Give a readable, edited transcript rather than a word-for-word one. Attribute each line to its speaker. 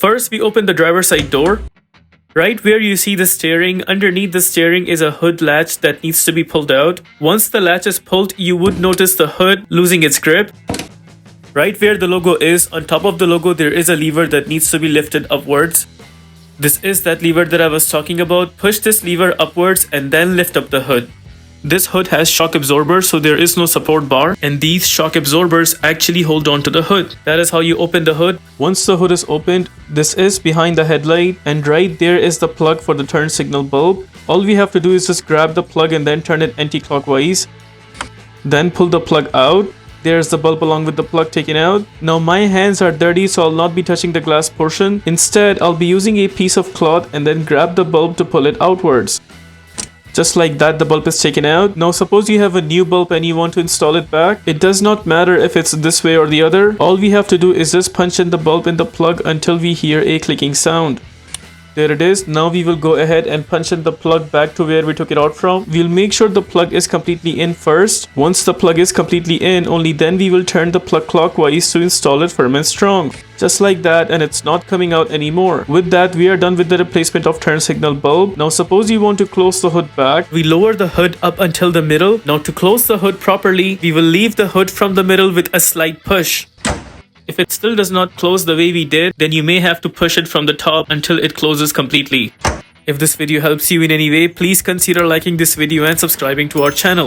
Speaker 1: First, we open the driver's side door. Right where you see the steering, underneath the steering is a hood latch that needs to be pulled out. Once the latch is pulled, you would notice the hood losing its grip. Right where the logo is, on top of the logo, there is a lever that needs to be lifted upwards. This is that lever that I was talking about. Push this lever upwards and then lift up the hood. This hood has shock absorbers, so there is no support bar, and these shock absorbers actually hold on to the hood. That is how you open the hood. Once the hood is opened, this is behind the headlight, and right there is the plug for the turn signal bulb. All we have to do is just grab the plug and then turn it anti-clockwise. Then pull the plug out. There's the bulb along with the plug taken out. Now my hands are dirty, so I'll not be touching the glass portion. Instead, I'll be using a piece of cloth and then grab the bulb to pull it outwards. Just like that, the bulb is taken out. Now suppose you have a new bulb and you want to install it back. It does not matter if it's this way or the other. All we have to do is just punch in the bulb in the plug until we hear a clicking sound. There it is. Now we will go ahead and punch in the plug back to where we took it out from. We'll make sure the plug is completely in first. Once the plug is completely in, only then we will turn the plug clockwise to install it firm and strong. Just like that, and it's not coming out anymore. With that, we are done with the replacement of turn signal bulb. Now suppose you want to close the hood back. We lower the hood up until the middle. Now to close the hood properly, we will leave the hood from the middle with a slight push. If it still does not close the way we did, then you may have to push it from the top until it closes completely. If this video helps you in any way, please consider liking this video and subscribing to our channel.